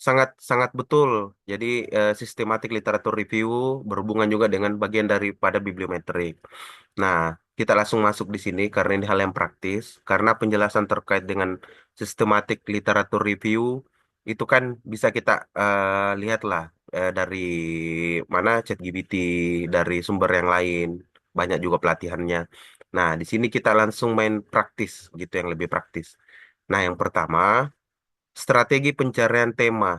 sangat sangat betul. Jadi sistematik literatur review berhubungan juga dengan bagian daripada bibliometrik. Nah, kita langsung masuk di sini karena ini hal yang praktis. Karena penjelasan terkait dengan sistematik literatur review itu kan bisa kita lihatlah dari mana ChatGPT, dari sumber yang lain, banyak juga pelatihannya. Nah, di sini kita langsung main praktis gitu yang lebih praktis. Nah, yang pertama, strategi pencarian tema.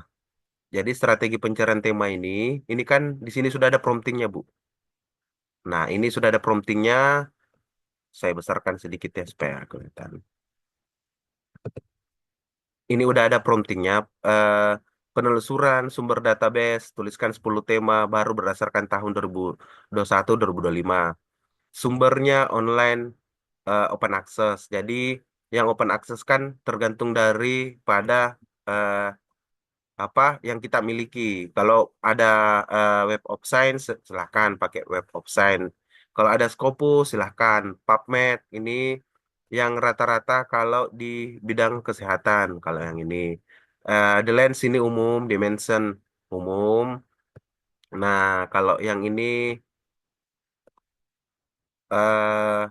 Jadi strategi pencarian tema ini kan di sini sudah ada promptingnya, Bu. Nah, ini sudah ada promptingnya. Saya besarkan sedikit ya supaya kelihatan. Ini udah ada promptingnya. eh, Penelusuran sumber database, tuliskan 10 tema baru berdasarkan tahun 2021-2025. Sumbernya online open access. Jadi yang open access kan tergantung dari pada eh, apa yang kita miliki. Kalau ada Web of Science, silahkan pakai Web of Science. Kalau ada Scopus, silahkan. PubMed, ini yang rata-rata kalau di bidang kesehatan. Kalau yang ini. The Lens ini umum, Dimension umum. Nah, kalau yang ini eh,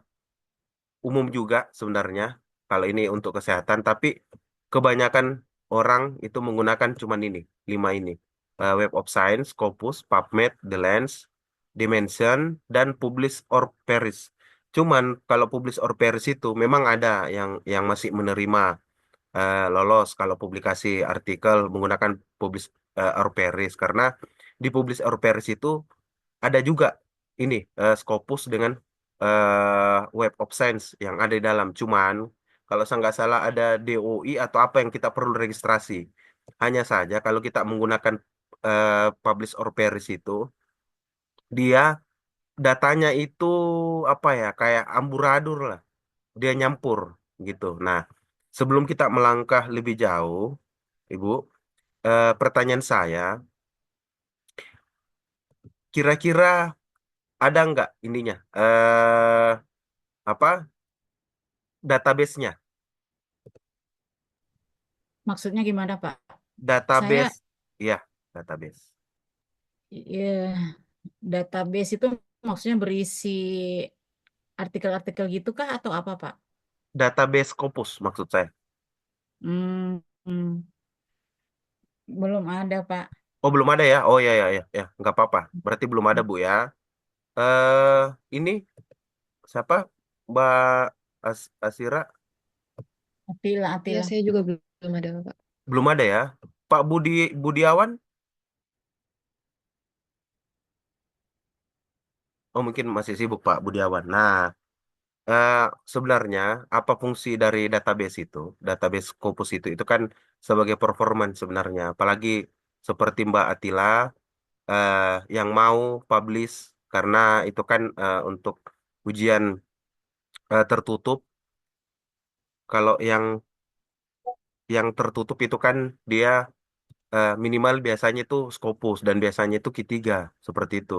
umum juga sebenarnya. Kalau ini untuk kesehatan, tapi kebanyakan orang itu menggunakan cuman ini, lima ini. Web of Science, Scopus, PubMed, The Lens, Dimension, dan Publish or Perish. Cuman kalau Publish or Perish itu memang ada yang masih menerima lolos kalau publikasi artikel menggunakan Publish or Perish karena di Publish or Perish itu ada juga ini Scopus dengan Web of Science yang ada di dalam. Cuman kalau saya nggak salah ada DOI atau apa yang kita perlu registrasi. Hanya saja kalau kita menggunakan Publish or Perish itu, dia datanya itu apa ya kayak amburadul lah. Dia nyampur gitu. Nah, sebelum kita melangkah lebih jauh, Ibu, pertanyaan saya, kira-kira ada nggak ininya? Apa database-nya? Maksudnya gimana, Pak? Saya, Database, ya, database. ya, database itu maksudnya berisi artikel-artikel gitu kah atau apa, Pak? Database Scopus maksud saya. Hmm, belum ada, Pak. Oh, belum ada ya? Oh, ya, ya, ya, ya, nggak apa-apa. Berarti belum ada, Bu ya. Eh, ini siapa? Mbak Asira? Atila, Iya, Atila. saya juga belum ada, Pak. Belum ada ya. Pak Budiawan? Oh, mungkin masih sibuk Pak Budiawan. Nah, eh, sebenarnya apa fungsi dari database itu? Database Scopus itu kan sebagai performance sebenarnya. Apalagi seperti Mbak Atila eh, yang mau publish karena itu kan untuk ujian tertutup. Kalau yang tertutup itu kan dia minimal biasanya itu Scopus dan biasanya itu Q3 seperti itu.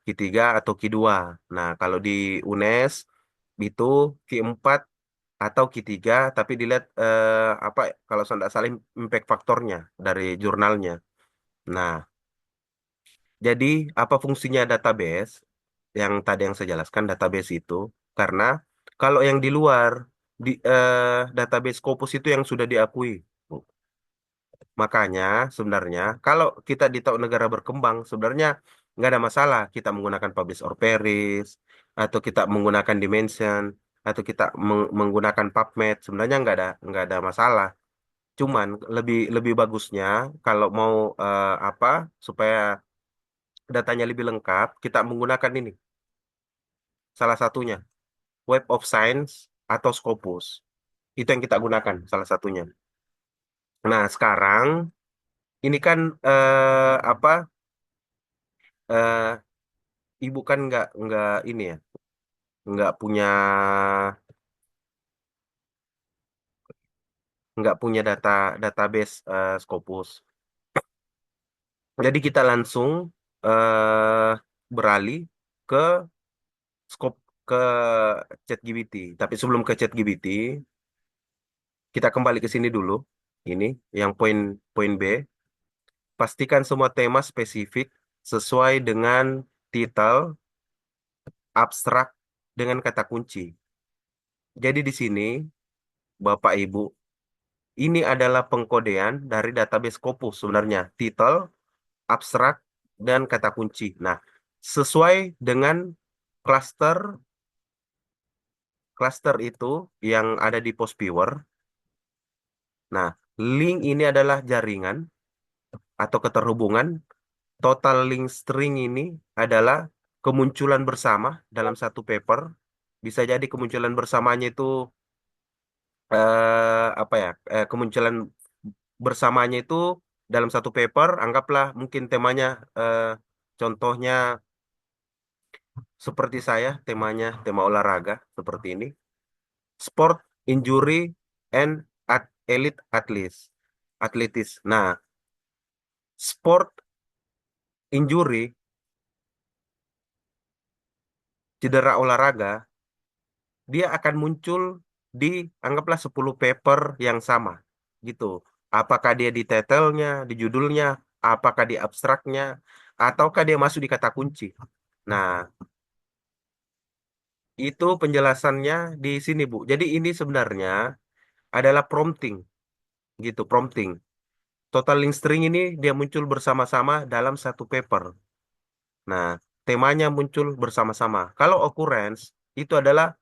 Q3 atau Q2. Nah, kalau di UNES itu Q4 atau Q3 tapi dilihat apa kalau saya tidak salah impact faktornya dari jurnalnya. Nah, jadi apa fungsinya database? Yang tadi yang saya jelaskan database itu karena kalau yang di luar di database Scopus itu yang sudah diakui, Bu. Makanya sebenarnya kalau kita di tahun negara berkembang sebenarnya nggak ada masalah kita menggunakan Publish or Perish atau kita menggunakan Dimension atau kita menggunakan PubMed sebenarnya nggak ada masalah. Cuman lebih lebih bagusnya kalau mau apa supaya datanya lebih lengkap kita menggunakan ini salah satunya Web of Science atau Scopus. Itu yang kita gunakan salah satunya. Nah, sekarang ini kan apa eh, ibu kan nggak ini ya, nggak punya database Scopus. Jadi kita langsung eh, beralih ke skop ke ChatGPT. Tapi sebelum ke ChatGPT, kita kembali ke sini dulu. Ini yang poin poin B. Pastikan semua tema spesifik sesuai dengan titel, abstrak, dengan kata kunci. Jadi di sini, Bapak Ibu, ini adalah pengkodean dari database Scopus sebenarnya. Titel, abstrak, dan kata kunci. Nah, sesuai dengan cluster cluster itu yang ada di Postviewer. Nah, link ini adalah jaringan atau keterhubungan. Total link string ini adalah kemunculan bersama dalam satu paper. Bisa jadi kemunculan bersamanya itu apa ya? Kemunculan bersamanya itu dalam satu paper. Anggaplah mungkin temanya eh, contohnya seperti saya, temanya tema olahraga seperti ini. Sport, injury, and elite athletes. Atletis. Nah, sport injury, cedera olahraga, dia akan muncul di anggaplah 10 paper yang sama gitu. Apakah dia di title-nya, di judulnya, apakah di abstraknya, ataukah dia masuk di kata kunci. Nah, itu penjelasannya di sini, Bu. Jadi ini sebenarnya adalah prompting gitu, prompting. Total link string ini dia muncul bersama-sama dalam satu paper. Nah, temanya muncul bersama-sama. Kalau occurrence itu adalah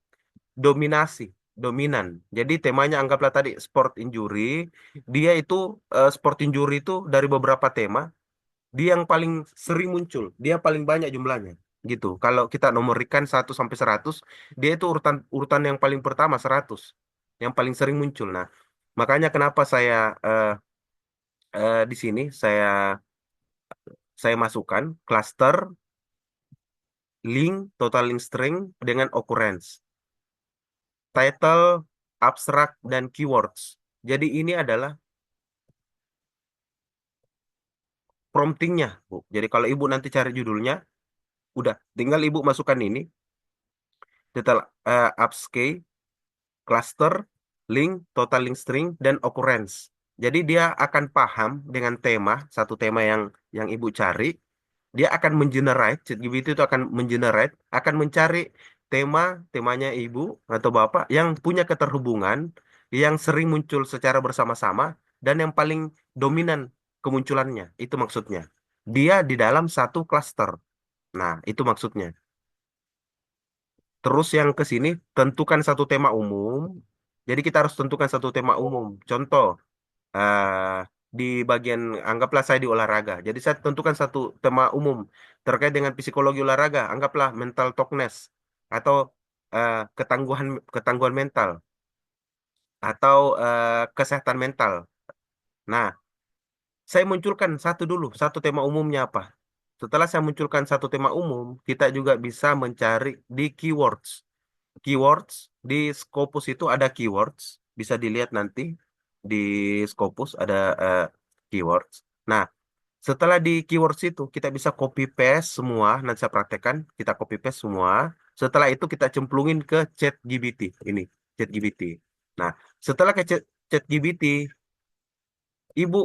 dominasi, dominan. Jadi temanya anggaplah tadi sport injury, dia itu sport injury itu dari beberapa tema, dia yang paling sering muncul, dia paling banyak jumlahnya. Gitu. Kalau kita nomorikan 1 sampai 100, dia itu urutan urutan yang paling pertama 100, yang paling sering muncul. Nah, makanya kenapa di sini saya masukkan cluster link, total link string dengan occurrence, title, abstract, dan keywords. Jadi ini adalah promptingnya, Bu. Jadi kalau Ibu nanti cari judulnya, udah tinggal Ibu masukkan ini, detail upscale, cluster, link, total link string, dan occurrence. Jadi dia akan paham dengan tema, satu tema yang Ibu cari, dia akan mengenerate, ChatGPT itu akan mengenerate, akan mencari temanya Ibu atau Bapak yang punya keterhubungan, yang sering muncul secara bersama-sama, dan yang paling dominan kemunculannya. Itu maksudnya. Dia di dalam satu cluster. Nah, itu maksudnya. Terus yang ke sini, tentukan satu tema umum. Jadi kita harus tentukan satu tema umum. Contoh, eh, di bagian, anggaplah saya di olahraga. Jadi saya tentukan satu tema umum terkait dengan psikologi olahraga. Anggaplah mental toughness atau ketangguhan ketangguhan mental atau kesehatan mental. Nah, saya munculkan satu dulu, satu tema umumnya apa. Setelah saya munculkan satu tema umum, kita juga bisa mencari di keywords. Keywords di Scopus itu ada keywords, bisa dilihat nanti di Scopus ada keywords. Nah, setelah di keywords itu kita bisa copy paste semua, nanti saya praktekkan, kita copy paste semua. Setelah itu kita cemplungin ke ChatGPT ini, ChatGPT. Nah, setelah ke ChatGPT, Ibu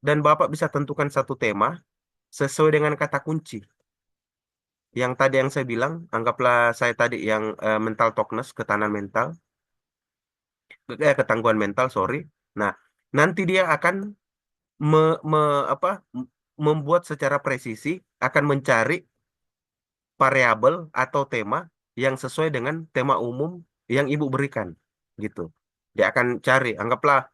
dan Bapak bisa tentukan satu tema sesuai dengan kata kunci. Yang tadi yang saya bilang, anggaplah saya tadi yang mental toughness, ketahanan mental, ketangguhan mental, sorry. Nah, nanti dia akan me, me- apa membuat secara presisi, akan mencari variabel atau tema yang sesuai dengan tema umum yang ibu berikan, gitu. Dia akan cari, anggaplah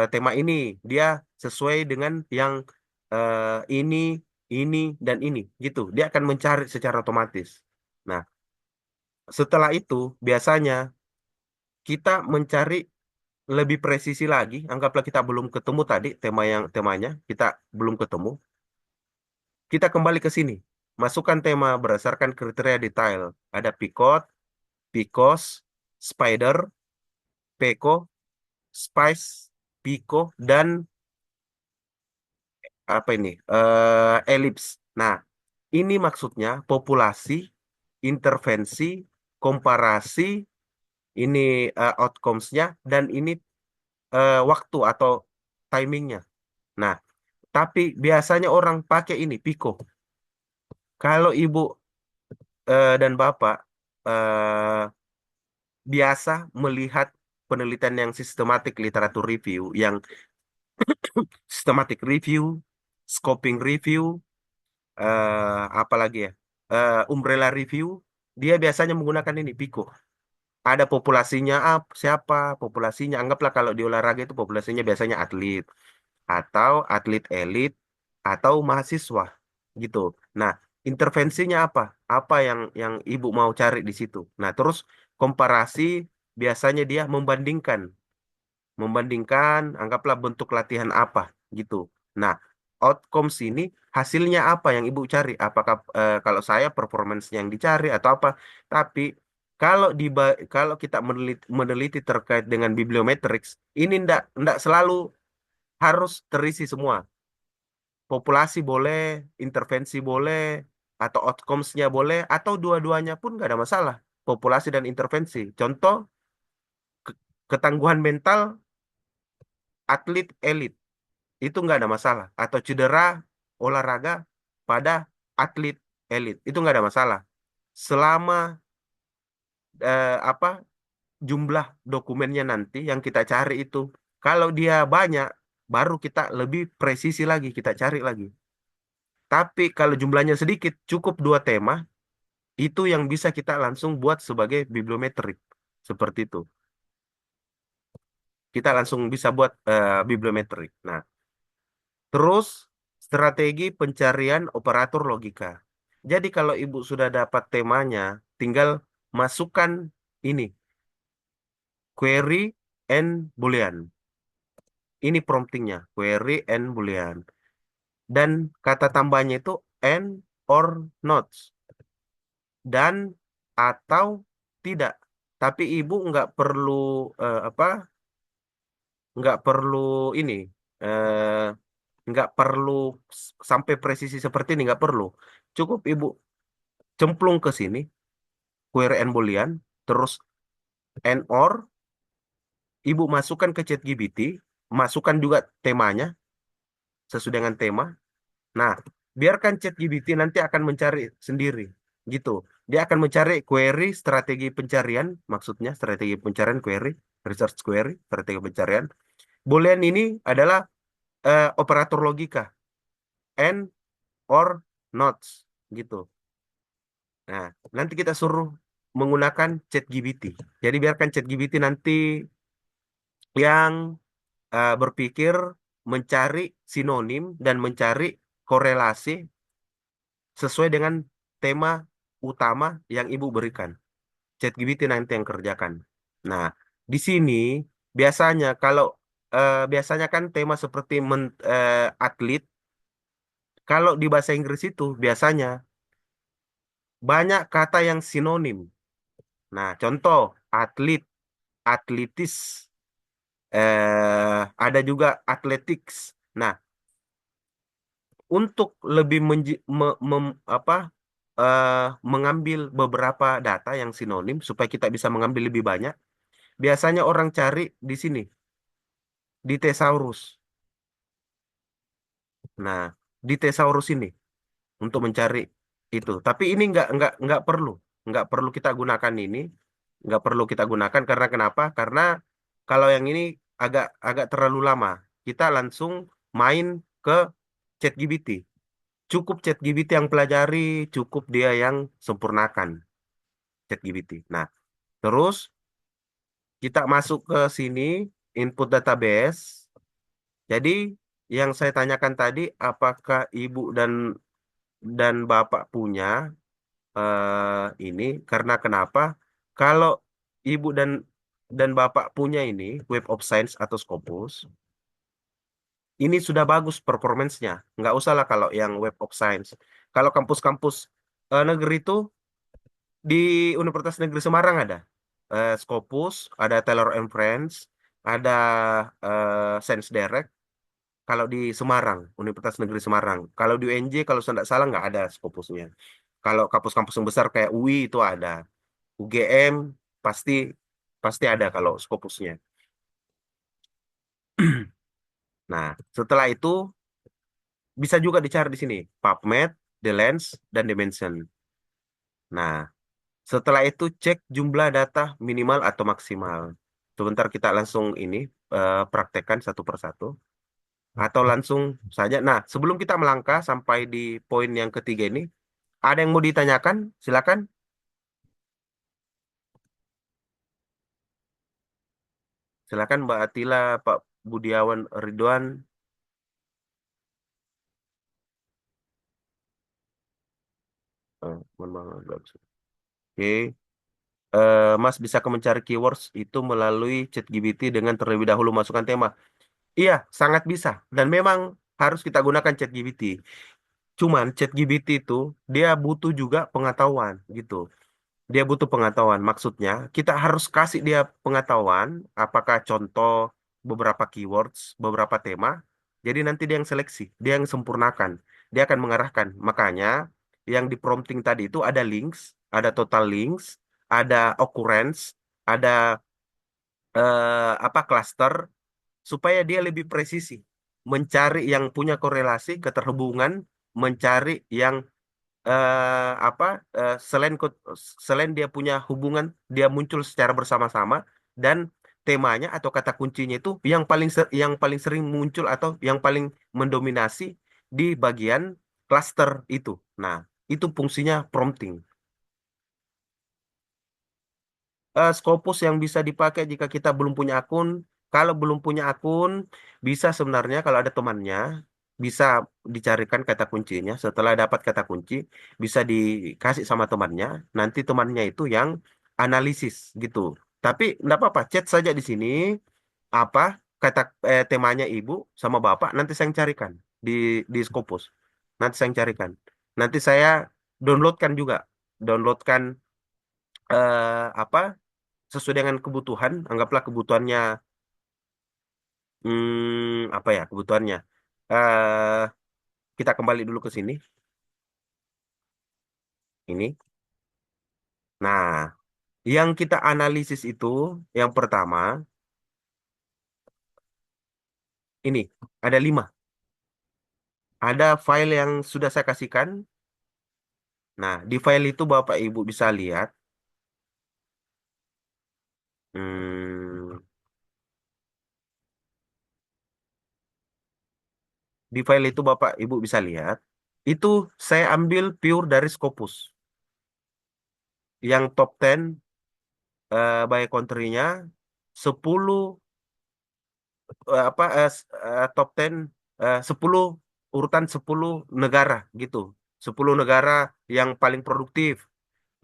tema ini dia sesuai dengan yang ini, ini dan ini, gitu. Dia akan mencari secara otomatis. Nah, setelah itu biasanya kita mencari lebih presisi lagi. Anggaplah kita belum ketemu tadi temanya kita belum ketemu. Kita kembali ke sini. Masukkan tema berdasarkan kriteria detail. Ada Picot, Picos, Spider, Peco, Spice, Pico, dan apa ini? Ellipse. Nah, ini maksudnya populasi, intervensi, komparasi, ini outcomes-nya, dan ini waktu atau timingnya. Nah, Tapi biasanya orang pakai ini, Pico. Kalau ibu dan bapak eh, biasa melihat penelitian yang sistematik, literatur review, yang systematic review, scoping review, apa lagi ya, umbrella review, dia biasanya menggunakan ini, Pico. Ada populasinya siapa, populasinya, anggaplah kalau di olahraga itu populasinya biasanya atlet, atau atlet elit, atau mahasiswa, gitu. Nah, intervensinya apa? Apa yang ibu mau cari di situ? Nah, terus komparasi biasanya dia membandingkan, anggaplah bentuk latihan apa, gitu. Nah, outcomes ini hasilnya apa yang ibu cari? Apakah kalau saya performance yang dicari atau apa? Tapi kalau kita meneliti terkait dengan bibliometrics, ini ndak selalu harus terisi semua. Populasi boleh, intervensi boleh, atau outcomes-nya boleh, atau dua-duanya pun nggak ada masalah. Populasi dan intervensi. Contoh, ke- ketangguhan mental atlet elit itu nggak ada masalah. Atau cedera olahraga pada atlet elit itu nggak ada masalah. Selama apa jumlah dokumennya nanti yang kita cari itu, kalau dia banyak, baru kita lebih presisi lagi kita cari lagi. Tapi kalau jumlahnya sedikit, cukup dua tema, itu yang bisa kita langsung buat sebagai bibliometrik. Seperti itu. Kita langsung bisa buat bibliometrik. Nah, terus strategi pencarian operator logika. Jadi kalau ibu sudah dapat temanya, tinggal masukkan ini, query and boolean. Ini promptingnya, query and boolean. Dan kata tambahnya itu and or not. Dan atau tidak. Tapi ibu nggak perlu apa? Nggak perlu ini. eh, nggak perlu sampai presisi seperti ini, nggak perlu. Cukup ibu cemplung ke sini, query and boolean, terus and or, ibu masukkan ke ChatGPT, masukkan juga temanya sesuai dengan tema. Nah, biarkan ChatGPT nanti akan mencari sendiri, gitu. Dia akan mencari query strategi pencarian, maksudnya strategi pencarian query, research query, strategi pencarian. Boolean ini adalah operator logika, and or not, gitu. Nah, nanti kita suruh menggunakan ChatGPT. Jadi biarkan ChatGPT nanti yang berpikir mencari sinonim dan mencari korelasi sesuai dengan tema utama yang ibu berikan. ChatGPT nanti yang kerjakan. Nah, di sini biasanya kan tema seperti atlet, kalau di bahasa Inggris itu biasanya banyak kata yang sinonim. Nah, contoh atlet, atletis, ada juga athletics. Nah, untuk lebih apa eh, mengambil beberapa data yang sinonim supaya kita bisa mengambil lebih banyak, biasanya orang cari di sini di thesaurus. Nah, di thesaurus ini untuk mencari itu. Tapi ini nggak perlu kita gunakan ini, nggak perlu kita gunakan karena kenapa? Karena kalau yang ini agak agak terlalu lama. Kita langsung main ke ChatGPT. Cukup ChatGPT yang pelajari, cukup dia yang sempurnakan ChatGPT. Nah, terus kita masuk ke sini, input database. Jadi, yang saya tanyakan tadi, apakah ibu dan bapak punya ini? Karena kenapa? Kalau ibu dan bapak punya ini, Web of Science atau Scopus, ini sudah bagus performance-nya. Nggak usah lah kalau yang Web of Science. Kalau kampus-kampus negeri itu, di Universitas Negeri Semarang ada Scopus, ada Taylor and Friends, ada Science Direct. Kalau di Semarang, Universitas Negeri Semarang. Kalau di UNJ, kalau saya tidak salah nggak ada Scopusnya. Kalau kampus-kampus yang besar kayak UI itu ada. UGM pasti pasti ada kalau Scopusnya. Nah, setelah itu bisa juga dicari di sini, PubMed, the lens, dan dimension. Nah, setelah itu cek jumlah data minimal atau maksimal. Sebentar kita langsung ini praktekkan satu persatu. Atau langsung saja. Nah, sebelum kita melangkah sampai di poin yang ketiga ini, ada yang mau ditanyakan? Silakan. Silakan Mbak Atila, Pak Budiawan Ridwan. Mohon maaf. Oke. Mas bisa ke mencari keywords itu melalui ChatGPT dengan terlebih dahulu masukkan tema. Iya, sangat bisa. Dan memang harus kita gunakan ChatGPT. Cuman ChatGPT itu dia butuh juga pengetahuan gitu. Dia butuh pengetahuan. Maksudnya kita harus kasih dia pengetahuan, apakah contoh beberapa keywords, beberapa tema. Jadi nanti dia yang seleksi, dia yang sempurnakan, dia akan mengarahkan. Makanya yang di prompting tadi itu ada links, ada total links, ada occurrence, ada apa cluster supaya dia lebih presisi mencari yang punya korelasi keterhubungan, mencari yang apa selain dia punya hubungan, dia muncul secara bersama-sama dan temanya atau kata kuncinya itu yang paling sering muncul atau yang paling mendominasi di bagian cluster itu. Nah, itu fungsinya prompting. Scopus yang bisa dipakai jika kita belum punya akun. Kalau belum punya akun, bisa sebenarnya kalau ada temannya, bisa dicarikan kata kuncinya. Setelah dapat kata kunci, bisa dikasih sama temannya. Nanti temannya itu yang analisis gitu. Tapi enggak apa-apa, chat saja di sini. Apa kata temanya ibu sama bapak, nanti saya yang carikan di Scopus. Nanti saya yang carikan. Nanti saya downloadkan juga. Downloadkan apa sesuai dengan kebutuhan, anggaplah kebutuhannya apa ya kebutuhannya. eh kita kembali dulu ke sini. Ini. Nah, yang kita analisis itu yang pertama ini ada 5. Ada file yang sudah saya kasihkan. Nah, di file itu Bapak Ibu bisa lihat. Hmm, di file itu Bapak Ibu bisa lihat. Itu saya ambil pure dari Scopus. Yang top 10 by country-nya 10 top 10 10 urutan 10 negara gitu. 10 negara yang paling produktif,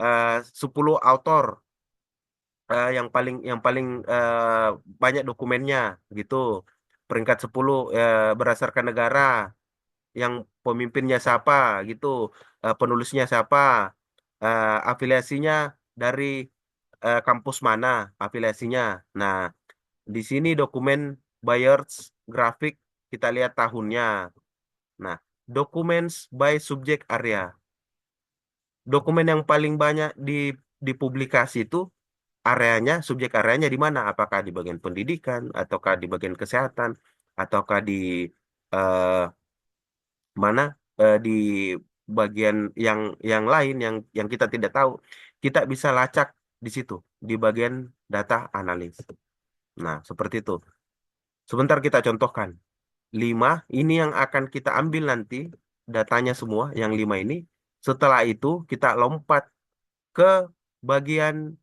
10 author yang paling banyak dokumennya gitu. Peringkat 10 berdasarkan negara, yang pemimpinnya siapa gitu, penulisnya siapa, afiliasinya dari kampus mana afiliasinya. Nah, di sini dokumen buyers grafik kita lihat tahunnya. Nah, documents by subject area. Dokumen yang paling banyak dipublikasi itu areanya, subjek areanya di mana? Apakah di bagian pendidikan, ataukah di bagian kesehatan, ataukah di eh, mana di bagian yang lain yang kita tidak tahu. Kita bisa lacak di situ di bagian data analis. Nah, seperti itu. Sebentar kita contohkan. 5 ini yang akan kita ambil nanti datanya semua yang 5 ini. Setelah itu kita lompat ke bagian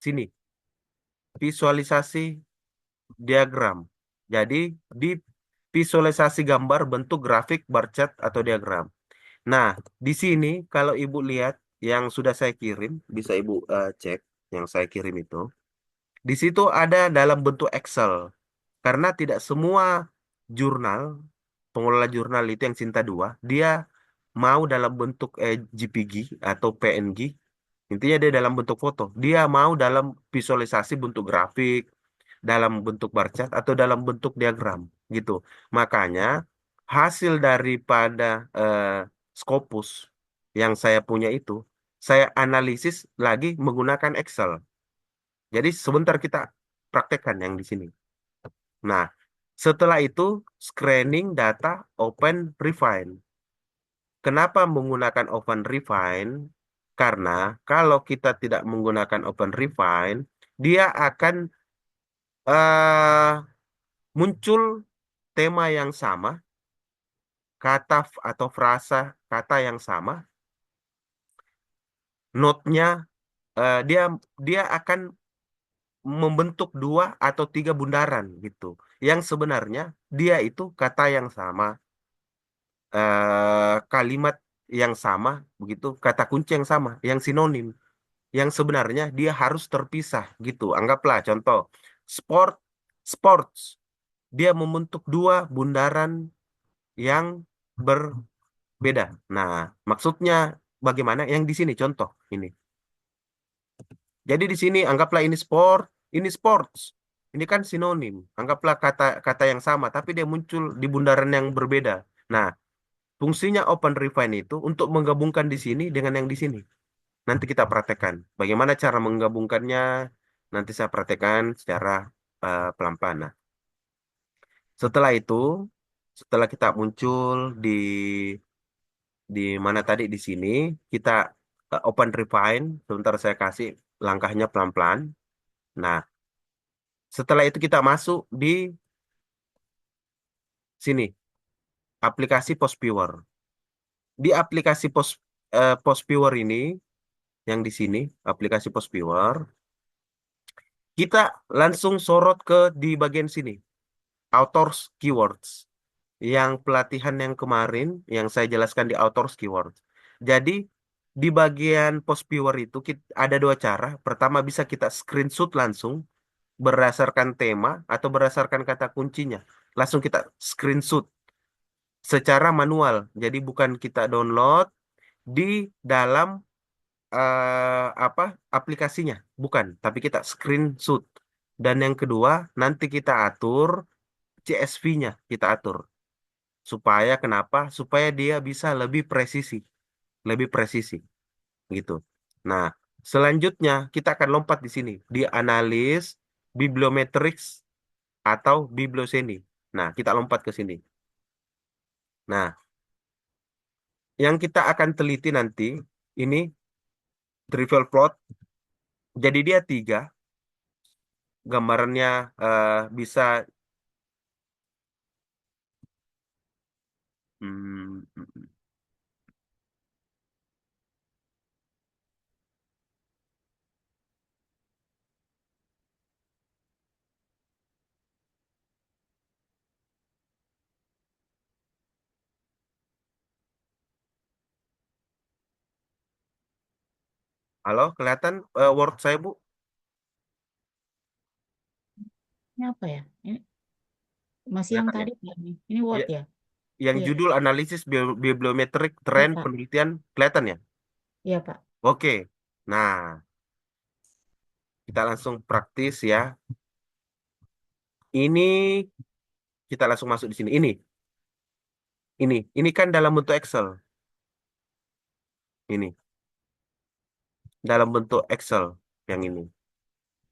sini, visualisasi diagram. Jadi di visualisasi gambar bentuk grafik, bar chart atau diagram. Nah, di sini kalau Ibu lihat yang sudah saya kirim, bisa Ibu cek yang saya kirim itu. Di situ ada dalam bentuk Excel. Karena tidak semua jurnal, pengelola jurnal itu yang Cinta 2, dia mau dalam bentuk JPG atau PNG. Intinya dia dalam bentuk foto. Dia mau dalam visualisasi bentuk grafik, dalam bentuk bar chart, atau dalam bentuk diagram gitu. Makanya hasil daripada eh, Scopus yang saya punya itu, saya analisis lagi menggunakan Excel. Jadi sebentar kita praktekkan yang di sini. Nah, Setelah itu screening data open refine. Kenapa menggunakan open refine? Karena kalau kita tidak menggunakan open refine, dia akan muncul tema yang sama, kata atau frasa kata yang sama, note-nya dia dia akan membentuk dua atau tiga bundaran gitu. Yang sebenarnya dia itu kata yang sama, kalimat yang sama, begitu, kata kunci yang sama, yang sinonim. Yang sebenarnya dia harus terpisah gitu. Anggaplah contoh sport, sports. Dia membentuk dua bundaran yang berbeda. Nah, maksudnya bagaimana? Yang di sini contoh ini. Jadi di sini anggaplah ini sport, ini sports. Ini kan sinonim. Anggaplah kata-kata yang sama, tapi dia muncul di bundaran yang berbeda. Nah, fungsinya open refine itu untuk menggabungkan di sini dengan yang di sini. Nanti kita praktekkan. Bagaimana cara menggabungkannya? Nanti saya praktekkan secara pelan-pelan. Nah, setelah itu, setelah kita muncul di mana tadi di sini, kita open refine. Sebentar saya kasih langkahnya pelan-pelan. Nah, setelah itu kita masuk di sini, aplikasi Post Viewer. Di aplikasi Post Viewer ini, yang di sini, aplikasi Post Viewer, kita langsung sorot ke di bagian sini, Authors Keywords. Yang pelatihan yang kemarin, yang saya jelaskan di Authors Keywords. Jadi, di bagian Post Viewer itu ada dua cara. Pertama, bisa kita screenshot langsung berdasarkan tema atau berdasarkan kata kuncinya. Langsung kita screenshot secara manual. Jadi bukan kita download di dalam apa aplikasinya, bukan, tapi kita screenshot. Dan yang kedua, nanti kita atur CSV-nya, kita atur supaya kenapa? Supaya dia bisa lebih presisi gitu. Nah, selanjutnya kita akan lompat di sini di analis bibliometrics atau biblioseni. Nah, kita lompat ke sini. Nah, yang kita akan teliti nanti ini trivial plot. Jadi dia tiga, gambarannya bisa. Halo, kelihatan Word saya, Bu? Ini apa ya? Ini masih yang Kelihatan ya? tadi Pak. Ini Ya, Word ya? yang Iya, judul analisis bibliometrik iya tren Pak. penelitian kelihatan ya? Iya Pak. Oke. Nah, kita langsung praktis ya. Ini kita langsung masuk di sini. Ini kan dalam bentuk Excel. Ini dalam bentuk Excel yang ini.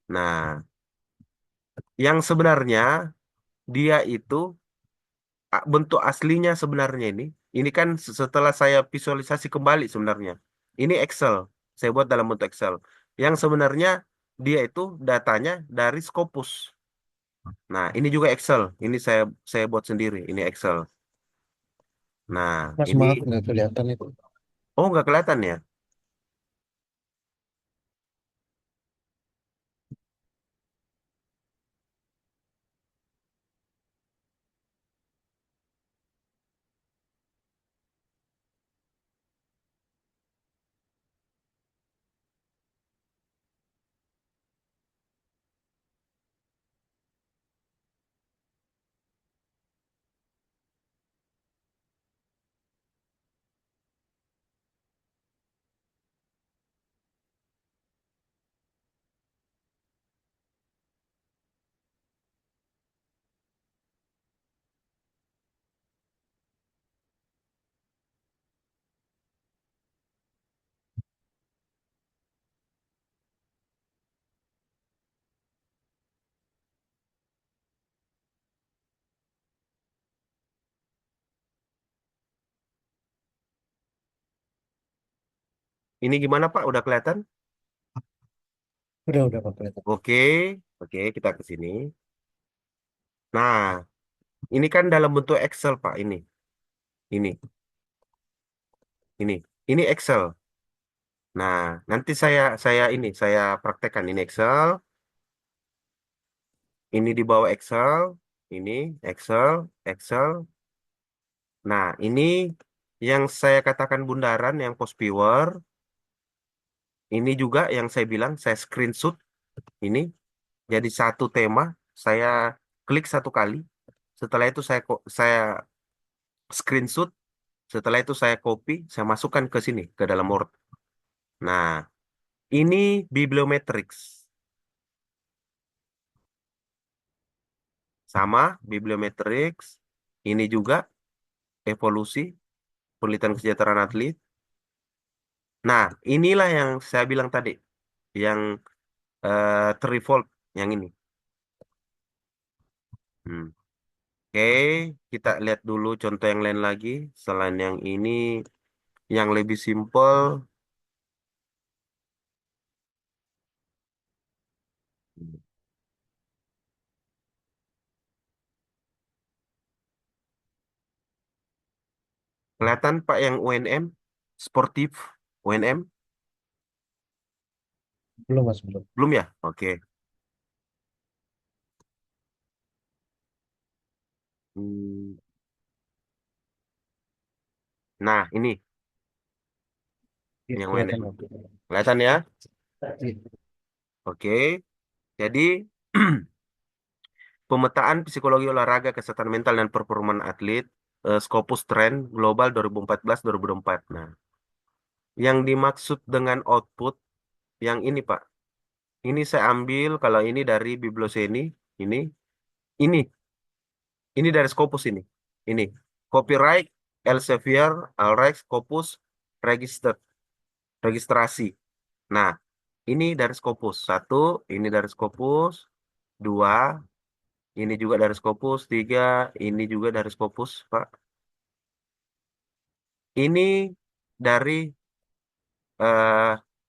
Nah, yang sebenarnya dia itu bentuk aslinya sebenarnya ini kan setelah saya visualisasi kembali sebenarnya. Ini Excel. Saya buat dalam bentuk Excel. Yang sebenarnya dia itu datanya dari Scopus. Nah, ini juga Excel. Ini saya buat sendiri. Ini Excel. Nah, Mas, ini maaf nggak kelihatan itu. oh nggak kelihatan ya? Ini gimana Pak? Udah kelihatan? Udah Pak kelihatan. Oke, oke, kita ke sini. Nah, ini kan dalam bentuk Excel Pak. Ini, ini, ini Excel. Nah, nanti saya praktekkan ini Excel. Ini di bawah Excel. Ini Excel, Excel. Nah, ini yang saya katakan bundaran, yang post viewer. Ini juga yang saya bilang saya screenshot. Ini jadi satu tema. Saya klik satu kali. Setelah itu saya screenshot. Setelah itu saya copy, saya masukkan ke sini, ke dalam Word. Nah, ini bibliometrics. Sama, bibliometrics. Ini juga evolusi, penelitian kesejahteraan atlet. Nah, inilah yang saya bilang tadi. Yang threefold, yang ini. Hmm. Oke, kita lihat dulu contoh yang lain lagi. Selain yang ini, yang lebih simple. Kelihatan Pak yang UNM, sportif UNM? Belum Mas, belum. Belum ya? Oke. Hmm. Nah, ini Iya, yang kelihatan UNM. Pak. Kelihatan ya? Iya, Oke. Jadi, pemetaan psikologi olahraga, kesehatan mental, dan performa atlet, Scopus Trend Global 2014-2024. Nah, yang dimaksud dengan output, yang ini Pak. Ini saya ambil, kalau ini dari Biblioseni, ini, ini, ini dari Scopus ini. Ini, copyright, Elsevier, Alright, Scopus, registered, registrasi. Nah, ini dari Scopus. Satu, ini dari Scopus. Dua, ini juga dari Scopus. Tiga, ini juga dari Scopus, Pak. Ini dari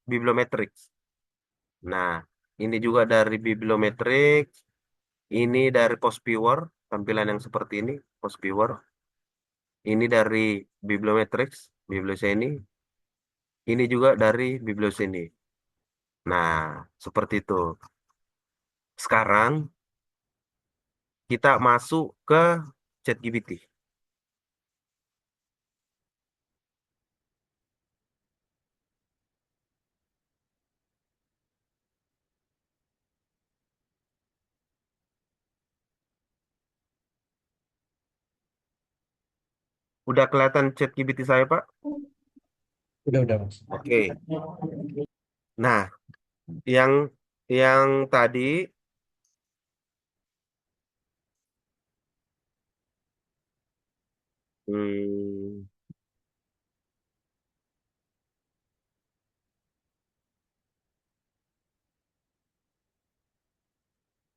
Bibliometrics. Nah, ini juga dari Bibliometrics. Ini dari Post tampilan yang seperti ini, Post. Ini dari Bibliometrics, Biblioseni. Ini juga dari Biblioseni. Nah, seperti itu. Sekarang kita masuk ke ChatGPT. Udah kelihatan ChatGPT saya, Pak? udah Mas. Oke. Nah, yang yang tadi, hmm,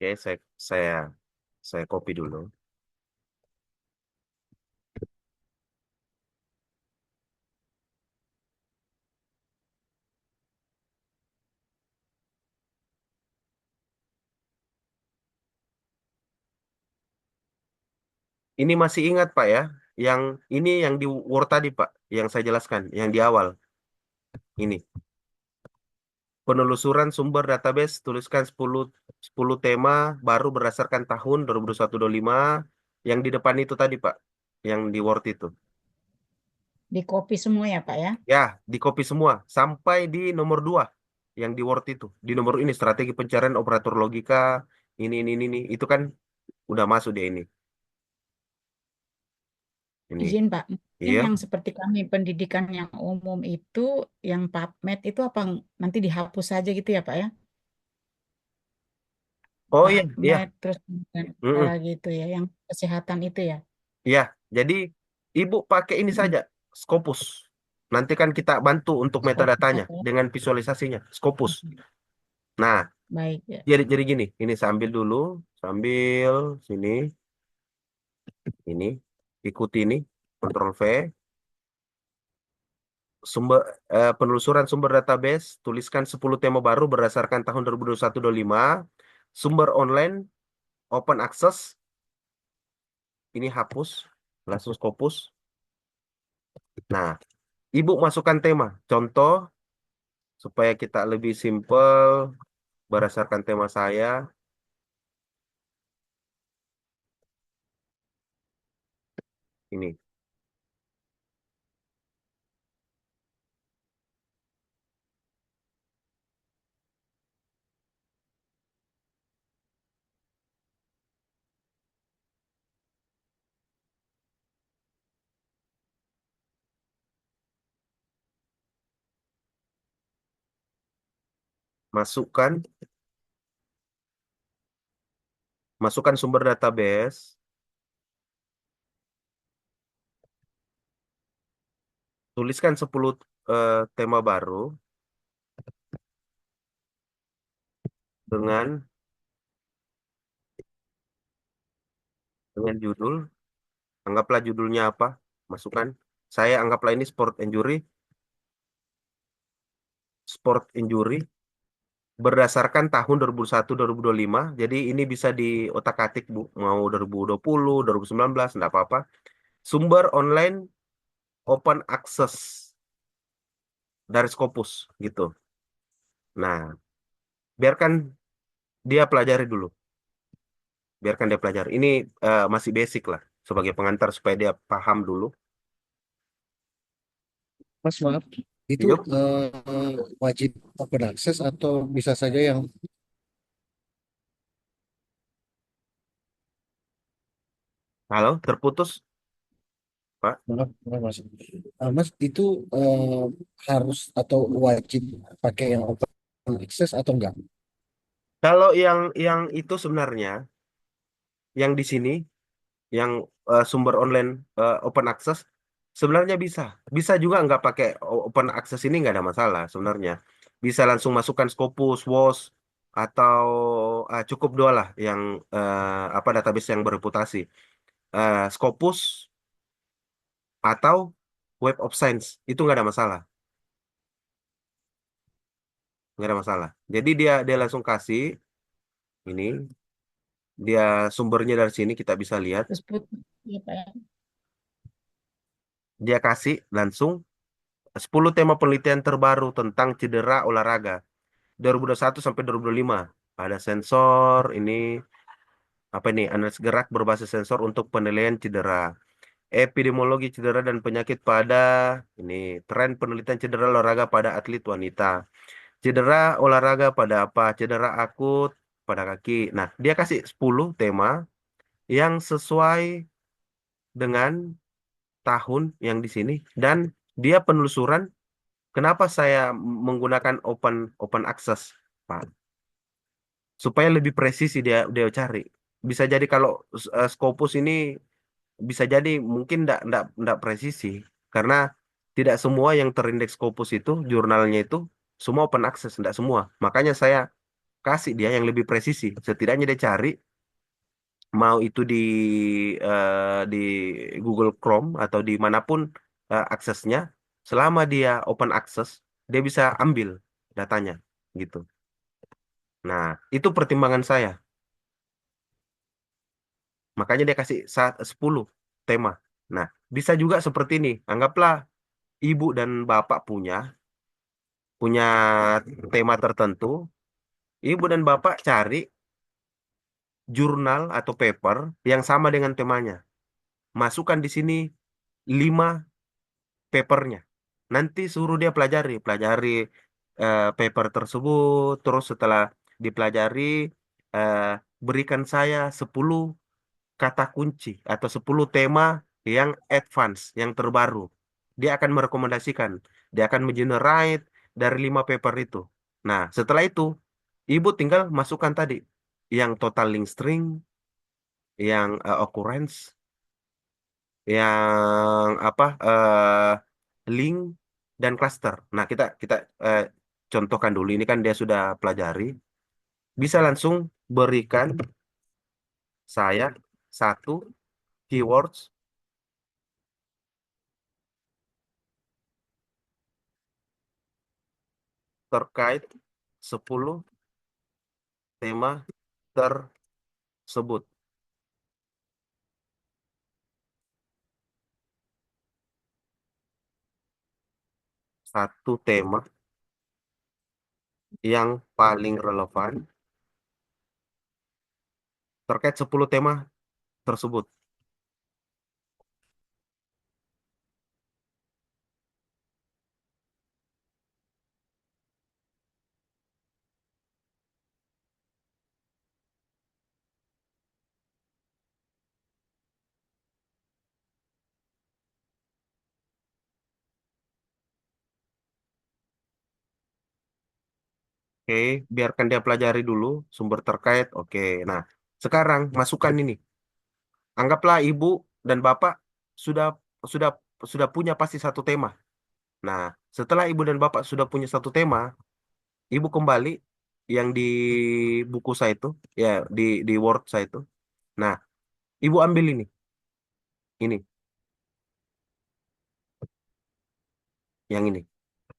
oke, saya copy dulu. Ini masih ingat Pak ya? Yang ini yang di Word tadi Pak, yang saya jelaskan, yang di awal. Ini penelusuran sumber database, tuliskan 10 tema baru berdasarkan tahun 2021-2025. Yang di depan itu tadi Pak, yang di Word itu. Di copy semua ya, Pak ya? Ya, di copy semua sampai di nomor 2 yang di Word itu. Di nomor ini strategi pencarian operator logika, ini. Itu kan udah masuk dia ini. Ini. Izin Pak, mungkin Iya. yang seperti kami pendidikan yang umum itu, yang PubMed itu apa nanti dihapus saja gitu ya Pak ya? Oh iya, iya. PubMed terus kemudian apa Mm-mm. lagi itu ya, yang kesehatan itu ya? Iya, jadi Ibu pakai ini Mm-mm. saja, Scopus. Nanti kan kita bantu untuk Skopus metadatanya saja ya. dengan visualisasinya, Scopus. Nah, Baik ya. jadi gini, ini sambil dulu, sambil sini, ini, ikuti ini, Ctrl V. sumber penelusuran sumber database, tuliskan 10 tema baru berdasarkan tahun 2021-2025. Sumber online, open access, ini hapus, langsung Scopus. Nah, Ibu masukkan tema. Contoh, supaya kita lebih simple, berdasarkan tema saya, ini. Masukkan, masukkan sumber database, tuliskan 10 tema baru dengan judul, anggaplah judulnya apa? Masukkan. Saya anggaplah ini sport injury berdasarkan tahun 2001-2025. Jadi ini bisa diotak-atik Bu, mau 2020, 2019, enggak apa-apa. Sumber online open access dari Scopus gitu. Nah, biarkan dia pelajari dulu. Biarkan dia pelajari. Ini masih basic lah sebagai pengantar supaya dia paham dulu. Mas, maaf, itu Yuk, wajib open access atau bisa saja yang halo, terputus, Pak. maaf, maaf, Mas. Mas, itu harus atau wajib pakai yang open access atau enggak? Kalau yang itu sebenarnya yang di sini yang sumber online open access sebenarnya bisa. Bisa juga nggak pakai open access ini nggak ada masalah sebenarnya. Bisa langsung masukkan Scopus, WOS atau cukup dua lah yang apa database yang bereputasi. Scopus atau Web of Science itu nggak ada masalah, nggak ada masalah. Jadi dia dia langsung kasih ini, dia sumbernya dari sini kita bisa lihat. Terus put, ya Pak ya. Dia kasih langsung 10 tema penelitian terbaru tentang cedera olahraga 2021 sampai 2025. Ada sensor, ini apa ini? Analisis gerak berbasis sensor untuk penilaian cedera. Epidemiologi cedera dan penyakit pada ini tren penelitian cedera olahraga pada atlet wanita. Cedera olahraga pada apa? Cedera akut pada kaki. Nah, dia kasih 10 tema yang sesuai dengan tahun yang di sini dan dia penelusuran. Kenapa saya menggunakan open open access, Pak? Supaya lebih presisi dia dia cari. Bisa jadi kalau Scopus ini bisa jadi mungkin ndak presisi karena tidak semua yang terindeks Scopus itu jurnalnya itu semua open access, ndak semua. Makanya saya kasih dia yang lebih presisi. Setidaknya dia cari mau itu di Google Chrome atau dimanapun aksesnya, selama dia open access, dia bisa ambil datanya gitu. Nah, itu pertimbangan saya. Makanya dia kasih 10 tema. Nah, bisa juga seperti ini. Anggaplah ibu dan bapak punya tema tertentu. Ibu dan bapak cari jurnal atau paper yang sama dengan temanya. Masukkan di sini 5 papernya. Nanti suruh dia pelajari paper tersebut. Terus setelah dipelajari, eh, berikan saya 10 kata kunci atau 10 tema yang advance, yang terbaru. Dia akan merekomendasikan, dia akan mengenerate dari 5 paper itu. Nah, setelah itu, ibu tinggal masukkan tadi yang total link string, yang occurrence, yang apa link dan cluster. Nah, kita kita eh, contohkan dulu ini kan dia sudah pelajari. Bisa langsung berikan saya satu keywords terkait 10 tema tersebut. Satu tema yang paling relevan terkait 10 tema tersebut. Oke, biarkan dia pelajari dulu sumber terkait. Oke, nah sekarang masukkan ini. Anggaplah ibu dan bapak sudah sudah sudah punya pasti satu tema. Nah, setelah ibu dan bapak sudah punya satu tema, ibu kembali yang di buku saya itu, ya di Word saya itu. Nah, ibu ambil ini, yang ini.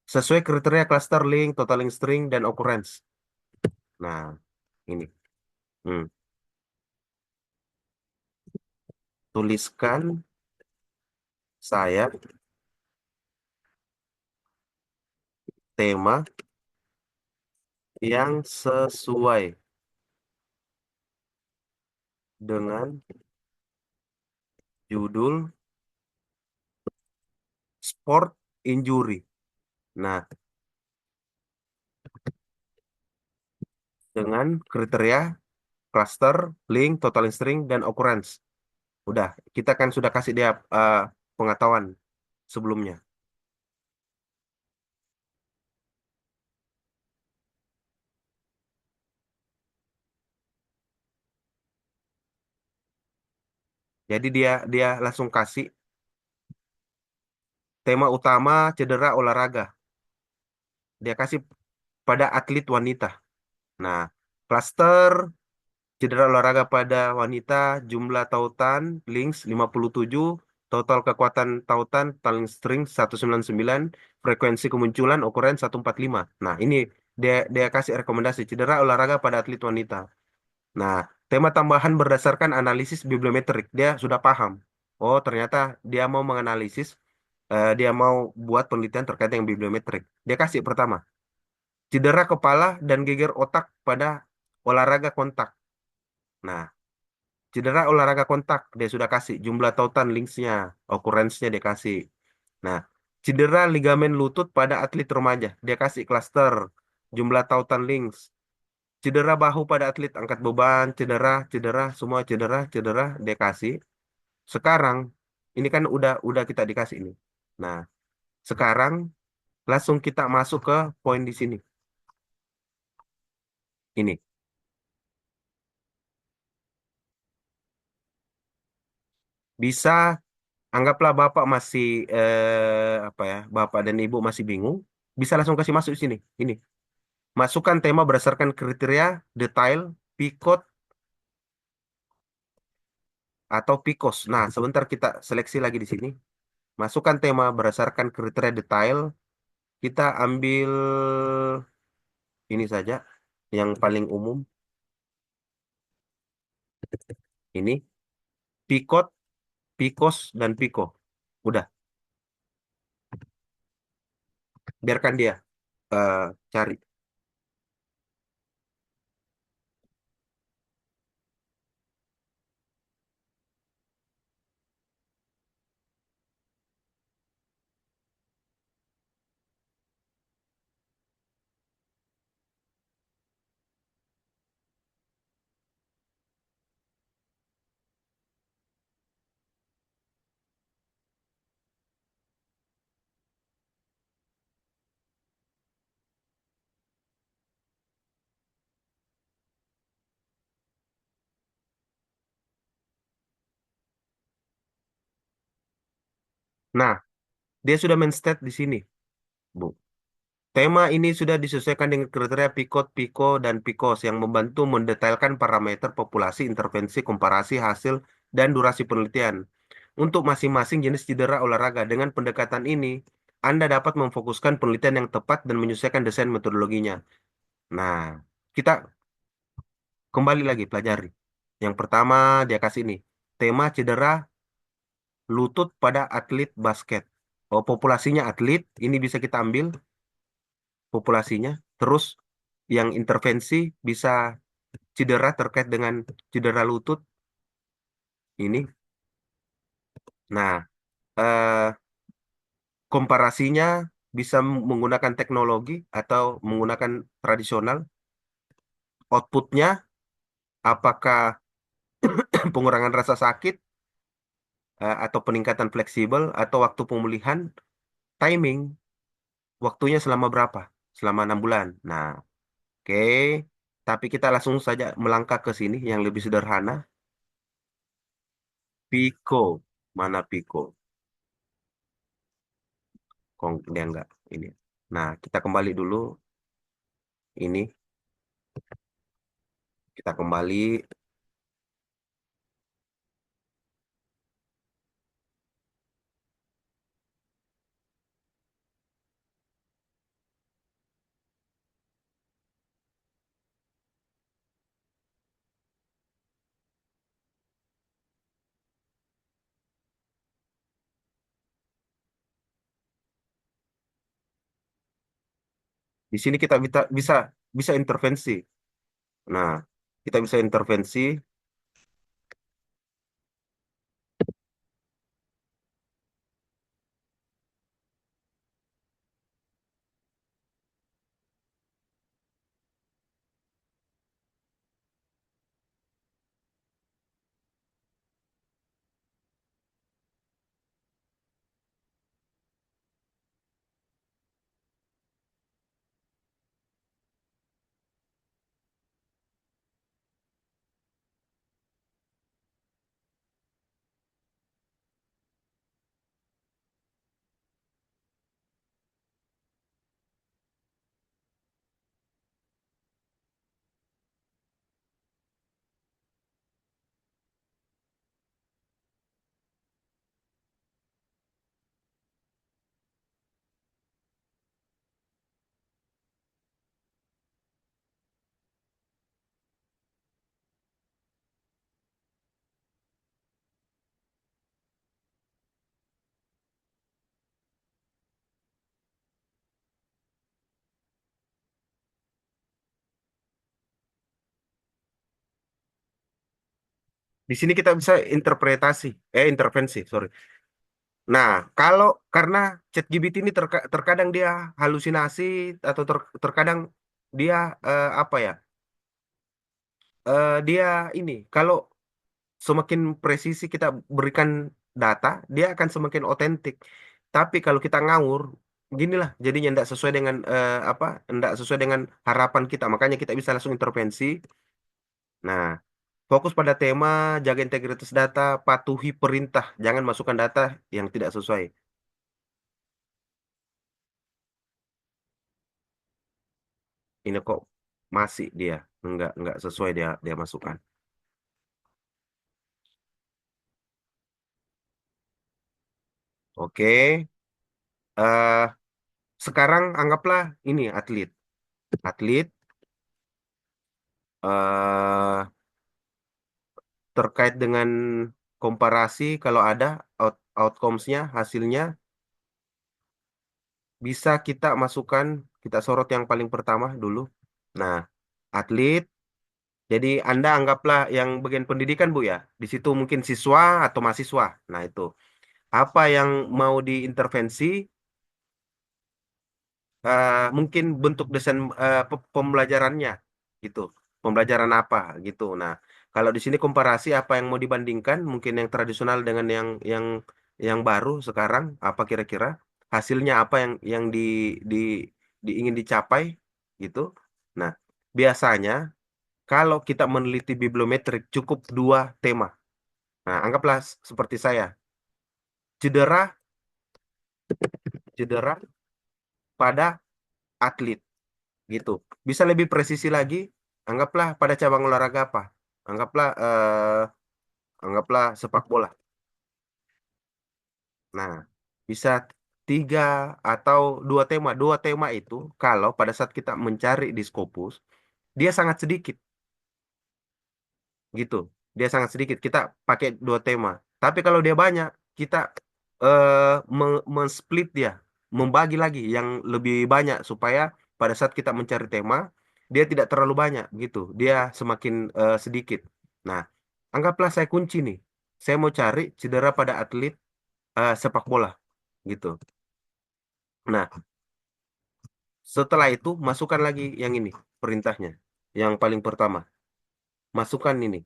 Sesuai kriteria cluster link, totaling string, dan occurrence. Nah, ini. Hmm. Tuliskan saya tema yang sesuai dengan judul sport injury. Nah, dengan kriteria cluster, link, totaling string, dan occurrence. Udah, kita kan sudah kasih dia pengetahuan sebelumnya. Jadi dia dia langsung kasih tema utama cedera olahraga. Dia kasih pada atlet wanita. Nah, cluster cedera olahraga pada wanita, jumlah tautan, links 57, total kekuatan tautan, paling string 199, frekuensi kemunculan, ukuran 145. Nah, ini dia kasih rekomendasi cedera olahraga pada atlet wanita. Nah, tema tambahan berdasarkan analisis bibliometrik. Dia sudah paham. Oh, ternyata dia mau menganalisis, dia mau buat penelitian terkait yang bibliometrik. Dia kasih pertama, cedera kepala dan geger otak pada olahraga kontak. Nah, cedera olahraga kontak, dia sudah kasih jumlah tautan linksnya, occurrence-nya dia kasih. Nah, cedera ligamen lutut pada atlet remaja, dia kasih klaster, jumlah tautan links. Cedera bahu pada atlet angkat beban, cedera, semua cedera, dia kasih. Sekarang, ini kan udah kita dikasih ini. Nah, sekarang langsung kita masuk ke poin di sini. Ini, bisa anggaplah Bapak masih apa ya, Bapak dan Ibu masih bingung, bisa langsung kasih masuk di sini. Ini, masukkan tema berdasarkan kriteria, detail, picot atau picos. Nah, sebentar kita seleksi lagi di sini. Masukkan tema berdasarkan kriteria detail. Kita ambil ini saja, yang paling umum. Ini, picot, picos, dan pico. Udah, biarkan dia cari. Nah, dia sudah men-state di sini, Bu. Tema ini sudah disesuaikan dengan kriteria Picot, Pico, dan Picos yang membantu mendetailkan parameter populasi, intervensi, komparasi, hasil, dan durasi penelitian. Untuk masing-masing jenis cedera olahraga dengan pendekatan ini, Anda dapat memfokuskan penelitian yang tepat dan menyesuaikan desain metodologinya. Nah, kita kembali lagi pelajari. Yang pertama dia kasih nih, tema cedera lutut pada atlet basket. Oh, populasinya atlet, ini bisa kita ambil populasinya. Terus yang intervensi bisa cedera terkait dengan cedera lutut ini. Nah, eh, komparasinya bisa menggunakan teknologi atau menggunakan tradisional. Outputnya apakah pengurangan rasa sakit atau peningkatan fleksibel atau waktu pemulihan, timing, waktunya selama berapa? Selama 6 bulan. Nah, oke. Tapi kita langsung saja melangkah ke sini yang lebih sederhana. Pico. Mana Pico? Kong dia enggak ini. Nah, kita kembali dulu ini. Kita kembali. Di sini kita bisa bisa intervensi. Nah, kita bisa intervensi. Di sini kita bisa intervensi, sorry. Nah, kalau karena ChatGPT ini terkadang dia halusinasi atau terkadang dia apa ya? Dia ini kalau semakin presisi kita berikan data, dia akan semakin otentik. Tapi kalau kita ngawur, ginilah jadinya tidak sesuai dengan apa? Tidak sesuai dengan harapan kita. Makanya kita bisa langsung intervensi. Nah, fokus pada tema, jaga integritas data, patuhi perintah, jangan masukkan data yang tidak sesuai. Ini kok masih dia nggak sesuai dia dia masukkan. Oke, eh sekarang anggaplah ini atlet, atlet eh terkait dengan komparasi kalau ada outcomes-nya, hasilnya bisa kita masukkan, kita sorot yang paling pertama dulu. Nah, atlet. Jadi Anda anggaplah yang bagian pendidikan Bu ya. Di situ mungkin siswa atau mahasiswa. Nah itu apa yang mau diintervensi? Mungkin bentuk desain pembelajarannya gitu. Pembelajaran apa gitu. Nah kalau di sini komparasi apa yang mau dibandingkan? Mungkin yang tradisional dengan yang baru sekarang. Apa kira-kira hasilnya apa yang di ingin dicapai gitu. Nah biasanya kalau kita meneliti bibliometrik cukup 2 tema. Nah, anggaplah seperti saya, cedera, cedera pada atlet, gitu. Bisa lebih presisi lagi, anggaplah pada cabang olahraga apa? Anggaplah, anggaplah sepak bola. Nah, bisa tiga atau dua tema. Dua tema itu kalau pada saat kita mencari di Scopus, dia sangat sedikit gitu. Dia sangat sedikit. Kita pakai dua tema. Tapi kalau dia banyak, kita men-split dia, membagi lagi yang lebih banyak supaya pada saat kita mencari tema, dia tidak terlalu banyak gitu. Dia semakin sedikit. Nah, anggaplah saya kunci nih. Saya mau cari cedera pada atlet sepak bola gitu. Nah, setelah itu masukkan lagi yang ini perintahnya. Yang paling pertama, masukkan ini.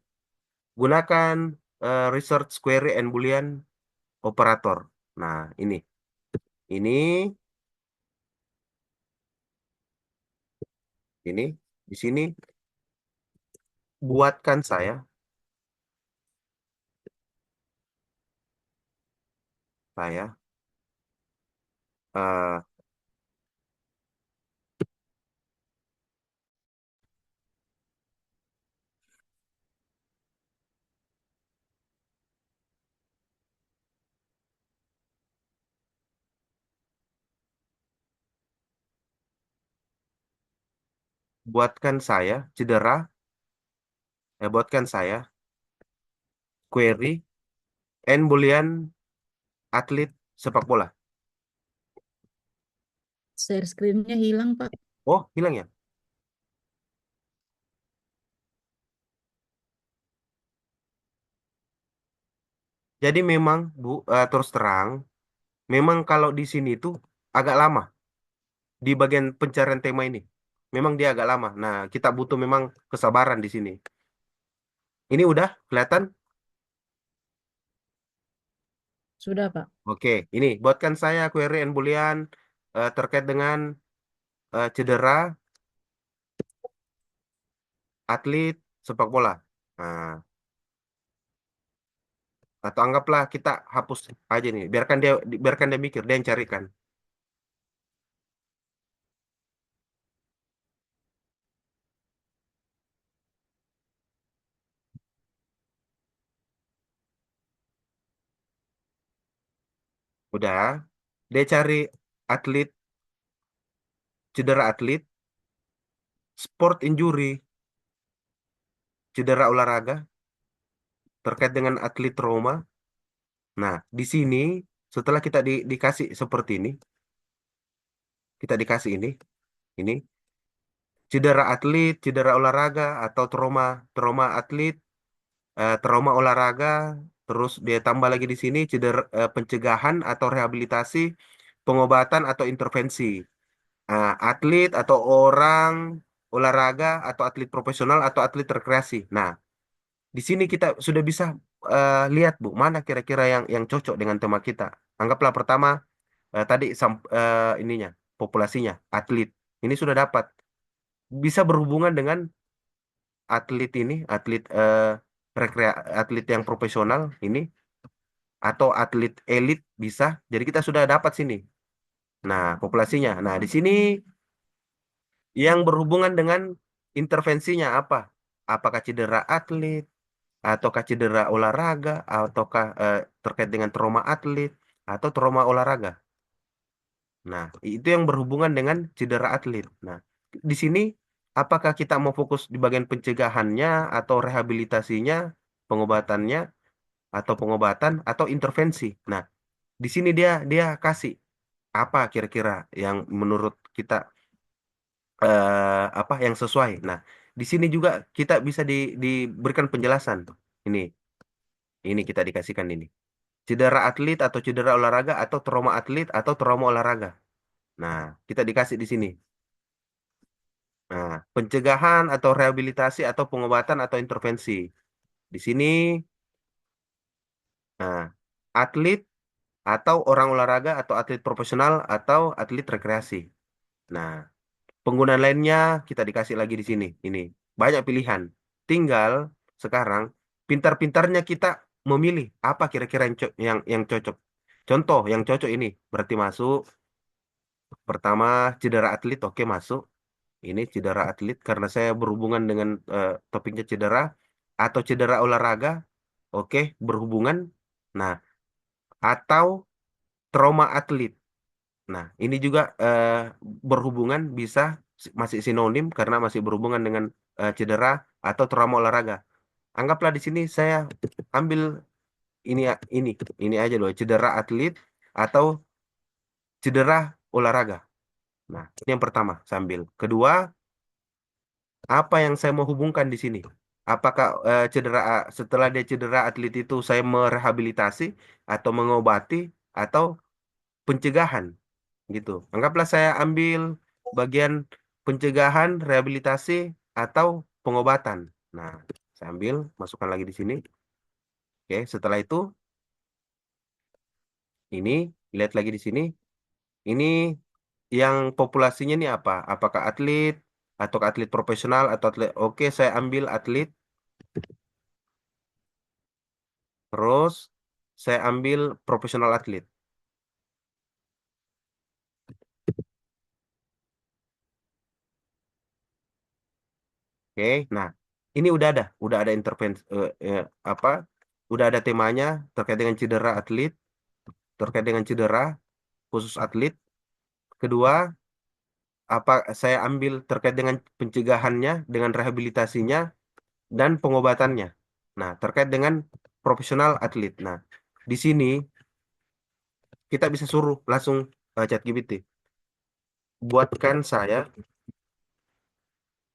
Gunakan research query and boolean operator. Nah, ini, ini, di sini buatkan saya eh, buatkan saya cedera, buatkan saya query and boolean atlet sepak bola. Share screen-nya hilang, Pak. Oh, hilang ya? Jadi memang Bu, terus terang, memang kalau di sini tuh agak lama di bagian pencarian tema ini. Memang dia agak lama. Nah, kita butuh memang kesabaran di sini. Ini udah kelihatan? Sudah, Pak. Oke, ini buatkan saya query and boolean terkait dengan cedera atlet sepak bola. Nah, atau anggaplah kita hapus aja nih, biarkan dia mikir, dia yang carikan. Udah, dia cari atlet, cedera atlet, sport injury, cedera olahraga terkait dengan atlet trauma. Nah, di sini setelah kita dikasih seperti ini, kita dikasih ini cedera atlet, cedera olahraga atau trauma trauma atlet, trauma olahraga, terus dia tambah lagi di sini cedera pencegahan atau rehabilitasi, pengobatan atau intervensi. Nah, atlet atau orang olahraga atau atlet profesional atau atlet rekreasi. Nah, di sini kita sudah bisa lihat Bu, mana kira-kira yang cocok dengan tema kita. Anggaplah pertama tadi ininya populasinya atlet. Ini sudah dapat bisa berhubungan dengan atlet ini, atlet yang profesional ini atau atlet elit bisa. Jadi kita sudah dapat sini. Nah, populasinya. Nah, di sini yang berhubungan dengan intervensinya apa? Apakah cedera atlet, ataukah cedera olahraga, ataukah terkait dengan trauma atlet, atau trauma olahraga. Nah, itu yang berhubungan dengan cedera atlet. Nah, di sini apakah kita mau fokus di bagian pencegahannya, atau rehabilitasinya, pengobatannya, atau pengobatan, atau intervensi. Nah, di sini dia dia kasih apa kira-kira yang menurut kita apa yang sesuai. Nah, di sini juga kita bisa diberikan penjelasan. Ini, ini kita dikasihkan ini. Cedera atlet atau cedera olahraga atau trauma atlet atau trauma olahraga. Nah, kita dikasih di sini. Nah, pencegahan atau rehabilitasi atau pengobatan atau intervensi. Di sini, nah, atlet atau orang olahraga atau atlet profesional atau atlet rekreasi. Nah, penggunaan lainnya kita dikasih lagi di sini. Ini banyak pilihan. Tinggal sekarang pintar-pintarnya kita memilih apa kira-kira yang cocok. Contoh yang cocok ini berarti masuk pertama cedera atlet, oke masuk. Ini cedera atlet karena saya berhubungan dengan topiknya cedera atau cedera olahraga, oke berhubungan. Nah, atau trauma atlet. Nah, ini juga berhubungan bisa masih sinonim karena masih berhubungan dengan cedera atau trauma olahraga. Anggaplah di sini saya ambil ini ini ini aja loh, cedera atlet atau cedera olahraga. Nah, ini yang pertama, sambil. Kedua, apa yang saya mau hubungkan di sini? Apakah cedera setelah dia cedera atlet itu saya merehabilitasi atau mengobati atau pencegahan gitu. Anggaplah saya ambil bagian pencegahan, rehabilitasi atau pengobatan. Nah, saya ambil, masukkan lagi di sini. Oke, setelah itu ini lihat lagi di sini. Ini yang populasinya ini apa? Apakah atlet atau atlet profesional atau atlet? Oke, saya ambil atlet. Terus saya ambil profesional atlet. Oke, nah ini udah ada intervensi apa? Udah ada temanya terkait dengan cedera atlet, terkait dengan cedera khusus atlet. Kedua, apa saya ambil terkait dengan pencegahannya, dengan rehabilitasinya dan pengobatannya. Nah, terkait dengan profesional atlet. Nah, di sini kita bisa suruh langsung ChatGPT buatkan saya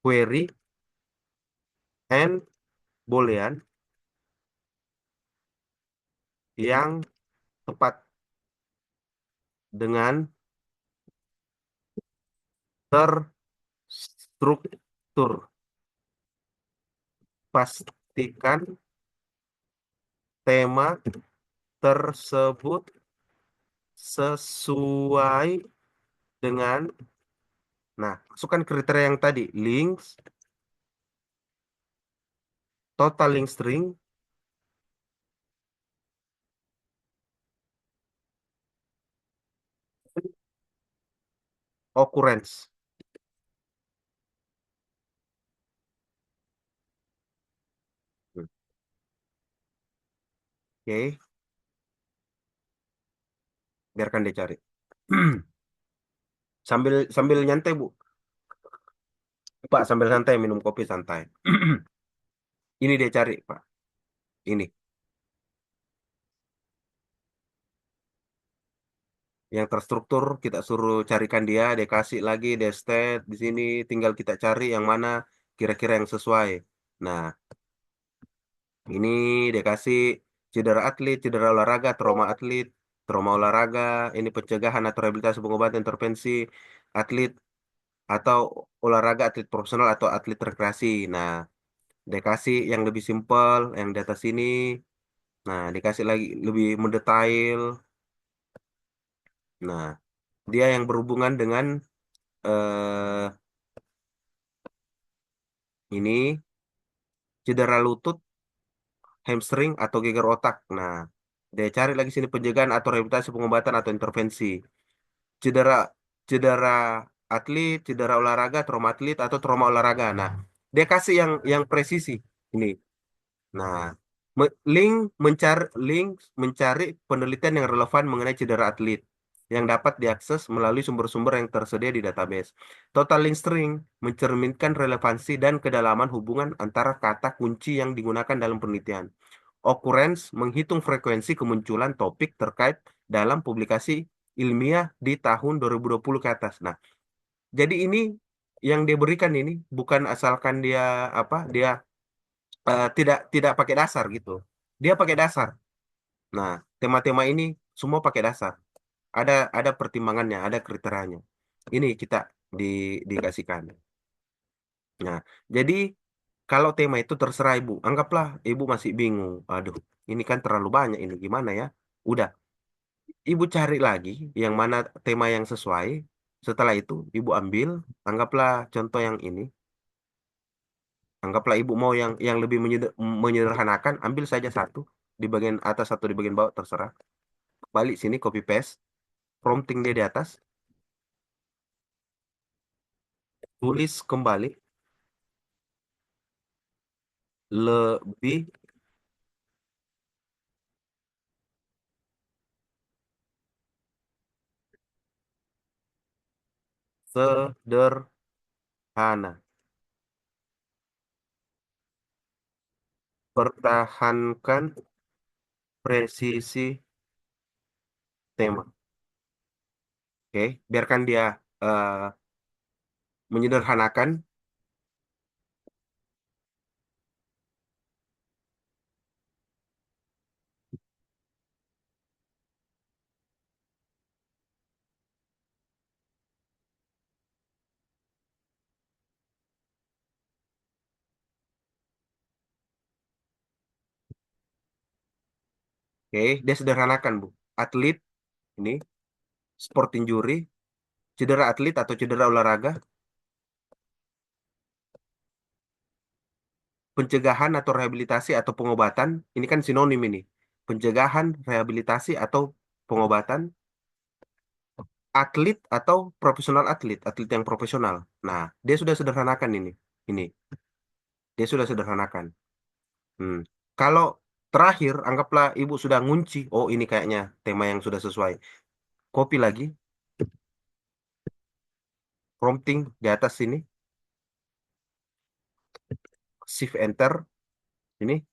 query and boolean yang tepat dengan terstruktur. Pastikan tema tersebut sesuai dengan, nah, masukkan kriteria yang tadi, links, total link string, occurrence. Oke, biarkan dia cari. Sambil sambil nyantai, Bu. Pak, sambil santai minum kopi santai. Ini dia cari, Pak. Ini yang terstruktur kita suruh carikan dia kasih lagi dia state di sini tinggal kita cari yang mana kira-kira yang sesuai. Nah, ini dia kasih cedera atlet, cedera olahraga, trauma olahraga, ini pencegahan atau rehabilitasi pengobatan intervensi atlet atau olahraga atlet profesional atau atlet rekreasi. Nah, dia kasih yang lebih simpel yang di atas ini. Nah, dikasih lagi lebih mendetail. Nah, dia yang berhubungan dengan eh ini cedera lutut, hamstring atau gegar otak. Nah, dia cari lagi sini pencegahan atau rehabilitasi pengobatan atau intervensi. Cedera cedera atlet, cedera olahraga, trauma atlet atau trauma olahraga. Nah, dia kasih yang presisi ini. Nah, link mencari penelitian yang relevan mengenai cedera atlet yang dapat diakses melalui sumber-sumber yang tersedia di database. Total link string mencerminkan relevansi dan kedalaman hubungan antara kata kunci yang digunakan dalam penelitian. Occurrence menghitung frekuensi kemunculan topik terkait dalam publikasi ilmiah di tahun 2020 ke atas. Nah, jadi ini yang dia berikan ini bukan asalkan dia apa dia tidak tidak pakai dasar gitu. Dia pakai dasar. Nah, tema-tema ini semua pakai dasar. Ada pertimbangannya, ada kriterianya. Ini kita di dikasihkan. Nah, jadi kalau tema itu terserah ibu. Anggaplah ibu masih bingung. Aduh, ini kan terlalu banyak ini gimana ya? Udah, ibu cari lagi yang mana tema yang sesuai. Setelah itu ibu ambil, anggaplah contoh yang ini. Anggaplah ibu mau yang lebih menyederhanakan, ambil saja satu di bagian atas, satu di bagian bawah, terserah. Balik sini, copy paste, prompting dia di atas, tulis kembali, lebih Sederhana. Pertahankan presisi tema. Oke, biarkan dia eh, menyederhanakan. Oke, dia sederhanakan, Bu. Atlet ini sport injury, cedera atlet atau cedera olahraga, pencegahan atau rehabilitasi atau pengobatan. Ini kan sinonim ini. Pencegahan, rehabilitasi atau pengobatan, atlet atau profesional atlet, atlet yang profesional. Nah, dia sudah sederhanakan ini. Ini, dia sudah sederhanakan. Hmm. Kalau terakhir, anggaplah ibu sudah ngunci. Oh, ini kayaknya tema yang sudah sesuai. Copy lagi, prompting di atas sini, shift enter. Ini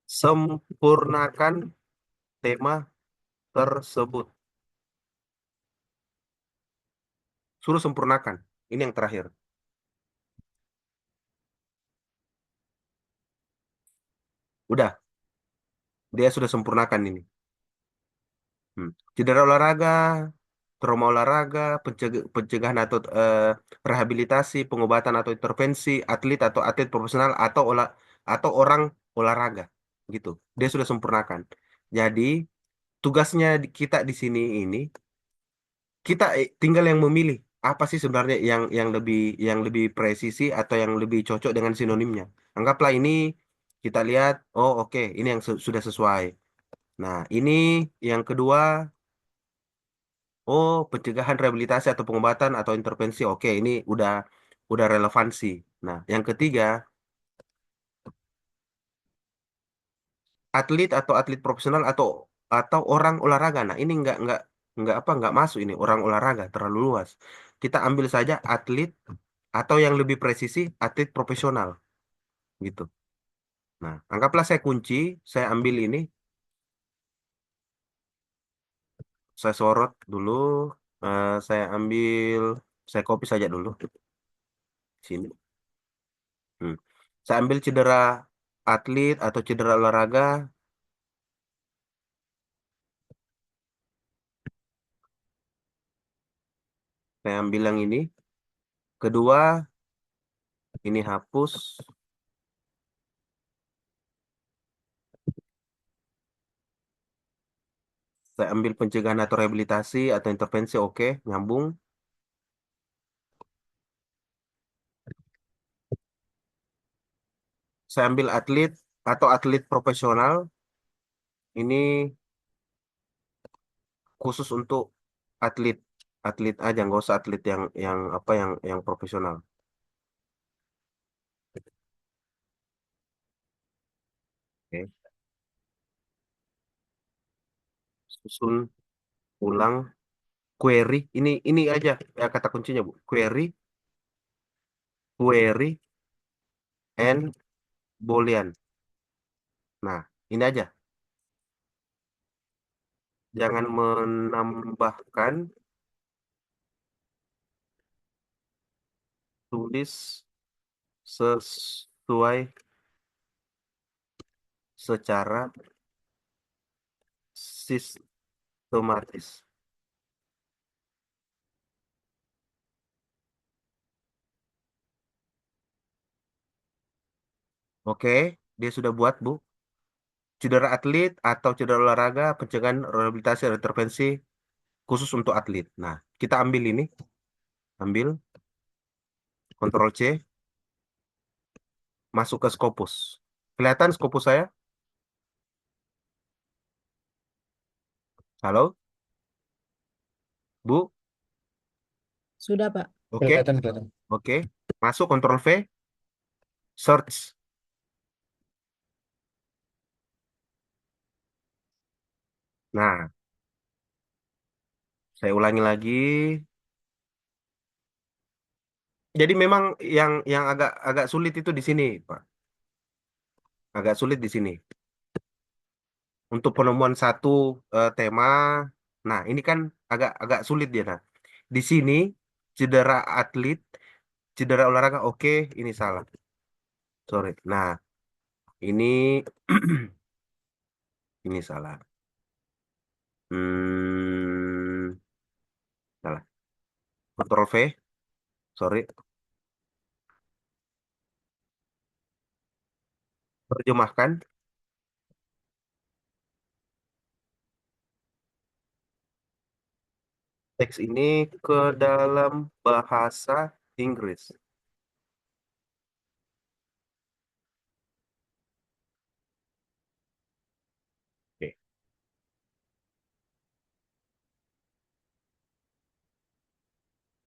sempurnakan tema tersebut. Suruh sempurnakan. Ini yang terakhir. Udah, dia sudah sempurnakan ini. Hmm. Cedera olahraga, trauma olahraga, pencegahan atau rehabilitasi, pengobatan atau intervensi, atlet atau atlet profesional atau orang olahraga, gitu. Dia sudah sempurnakan. Jadi tugasnya kita di sini ini kita tinggal yang memilih apa sih sebenarnya yang lebih presisi atau yang lebih cocok dengan sinonimnya. Anggaplah ini kita lihat, oh oke, ini yang sudah sesuai. Nah, ini yang kedua. Oh, pencegahan rehabilitasi atau pengobatan atau intervensi. Oke, ini udah relevansi. Nah, yang ketiga, atlet atau atlet profesional atau orang olahraga. Nah, ini nggak masuk ini orang olahraga terlalu luas. Kita ambil saja atlet atau yang lebih presisi atlet profesional gitu. Nah, anggaplah saya kunci, saya ambil ini, saya sorot dulu, saya ambil, saya copy saja dulu sini. Hmm. Saya ambil cedera atlet atau cedera olahraga. Saya ambil yang ini. Kedua, ini hapus. Saya ambil pencegahan atau rehabilitasi atau intervensi. Oke, nyambung. Saya ambil atlet atau atlet profesional. Ini khusus untuk atlet. Atlet aja, nggak usah atlet yang apa yang profesional. Oke. Susun ulang query. Ini aja ya kata kuncinya, Bu. Query and Boolean. Nah, ini aja. Jangan menambahkan, tulis sesuai secara sistematis. Oke, dia sudah buat, Bu. Cedera atlet atau cedera olahraga, pencegahan rehabilitasi dan intervensi khusus untuk atlet. Nah, kita ambil ini, ambil Ctrl C, masuk ke Scopus. Kelihatan Scopus saya? Halo, Bu? Sudah, Pak. Oke, Kelihatan, kelihatan. oke. Masuk Ctrl V, search. Nah, saya ulangi lagi. Jadi memang yang agak agak sulit itu di sini, Pak. Agak sulit di sini. Untuk penemuan satu tema. Nah, ini kan agak agak sulit dia. Nah, di sini cedera atlet, cedera olahraga, oke, ini salah. Sorry. Nah, ini ini salah. Hmm, salah. Kontrol V, sorry. Terjemahkan teks ini ke dalam bahasa Inggris.